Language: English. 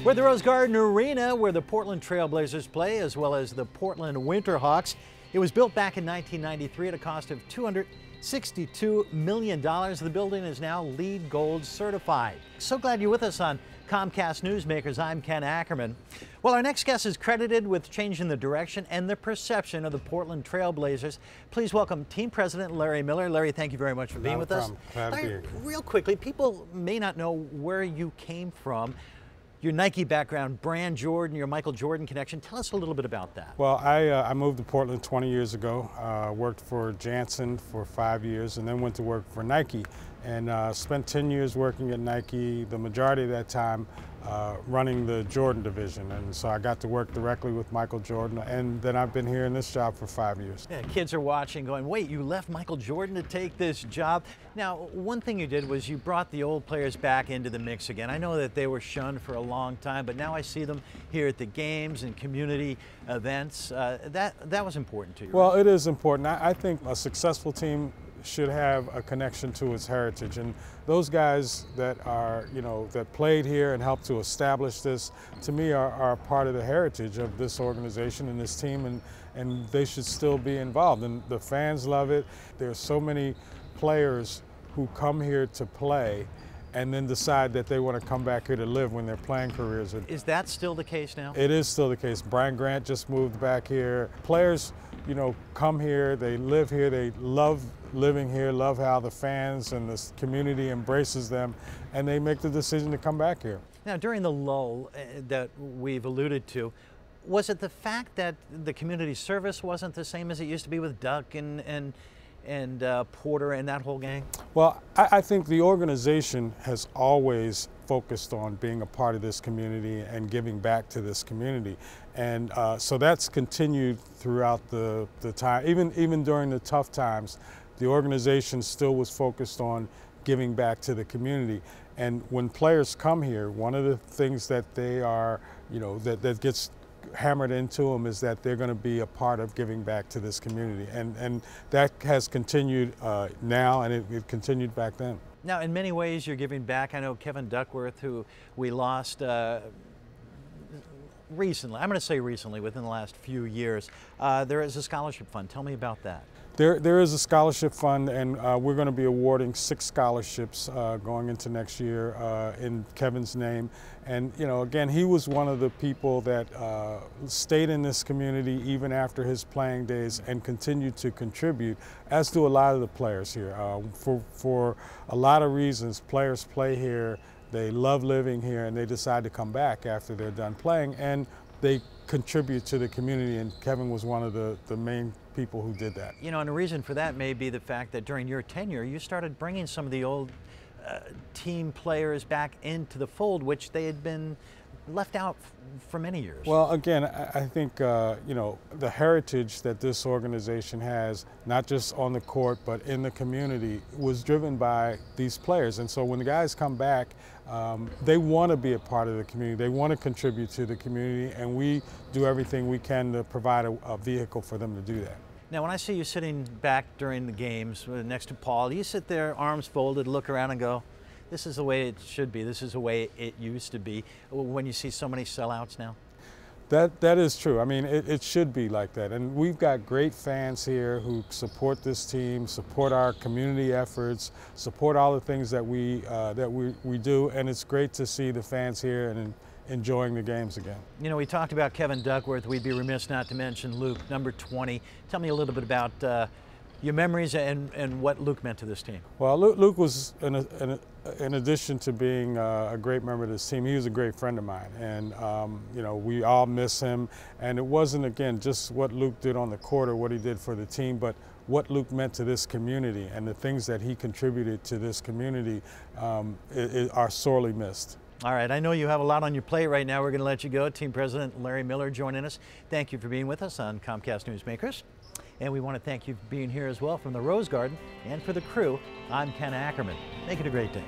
We're at the Rose Garden Arena where the Portland Trail Blazers play, as well as the Portland Winterhawks. It was built back in 1993 at a cost of $262 million. The building is now LEED Gold certified. So glad you're with us on Comcast Newsmakers. I'm Ken Ackerman. Well, our next guest is credited with changing the direction and the perception of the Portland Trail Blazers. Please welcome Team President Larry Miller. Larry, thank you very much for being with us. Glad to be here. Real quickly, people may not know where you came from. Your Nike background, Brand Jordan, your Michael Jordan connection. Tell us a little bit about that. Well, I moved to Portland 20 years ago, worked for Janssen for 5 years, and then went to work for Nike. And spent 10 years working at Nike, the majority of that time running the Jordan division. And so I got to work directly with Michael Jordan, and then I've been here in this job for 5 years. Yeah, kids are watching going, wait, you left Michael Jordan to take this job? Now, one thing you did was you brought the old players back into the mix again. I know that they were shunned for a long time, but now I see them here at the games and community events. That was important to you. Well, it is important. I think a successful team should have a connection to its heritage, and those guys that are, that played here and helped to establish this, to me, are part of the heritage of this organization and this team, and they should still be involved. And the fans love it. There's so many players who come here to play and then decide that they want to come back here to live when their playing careers are. Is that still the case now? It is still the case. Brian Grant just moved back here. Players, come here, they live here, they love living here, love how the fans and the community embraces them, and they make the decision to come back here. Now, during the lull that we've alluded to, was it the fact that the community service wasn't the same as it used to be with Duck and Porter and that whole gang? Well, I think the organization has always focused on being a part of this community and giving back to this community. And so that's continued throughout the time. Even during the tough times, the organization still was focused on giving back to the community. And when players come here, one of the things that they are, that gets hammered into them is that they're going to be a part of giving back to this community. And that has continued now, and it continued back then. Now, in many ways, you're giving back. I know Kevin Duckworth, who we lost recently, I'm going to say recently, within the last few years, there is a scholarship fund. Tell me about that. There is a scholarship fund, and we're going to be awarding 6 scholarships going into next year in Kevin's name. And again, he was one of the people that stayed in this community even after his playing days and continued to contribute, as do a lot of the players here. For a lot of reasons, players play here, they love living here, and they decide to come back after they're done playing, and they contribute to the community, and Kevin was one of the main people who did that. And the reason for that may be the fact that during your tenure, you started bringing some of the old team players back into the fold, which they had been left out for many years. Well, again, I think, the heritage that this organization has, not just on the court, but in the community, was driven by these players. And so when the guys come back, they want to be a part of the community. They want to contribute to the community, and we do everything we can to provide a vehicle for them to do that. Now, when I see you sitting back during the games next to Paul, you sit there, arms folded, look around and go, this is the way it should be. This is the way it used to be. When you see so many sellouts now? That is true. I mean, it should be like that. And we've got great fans here who support this team, support our community efforts, support all the things that we do. And it's great to see the fans here and enjoying the games again. We talked about Kevin Duckworth. We'd be remiss not to mention Luke, number 20. Tell me a little bit about your memories and what Luke meant to this team. Well, Luke was, in addition to being a great member of this team, he was a great friend of mine. And, we all miss him. And it wasn't, again, just what Luke did on the court or what he did for the team, but what Luke meant to this community and the things that he contributed to this community are sorely missed. All right, I know you have a lot on your plate right now. We're going to let you go. Team President Larry Miller joining us. Thank you for being with us on Comcast Newsmakers. And we want to thank you for being here as well from the Rose Garden. And for the crew, I'm Ken Ackerman. Make it a great day.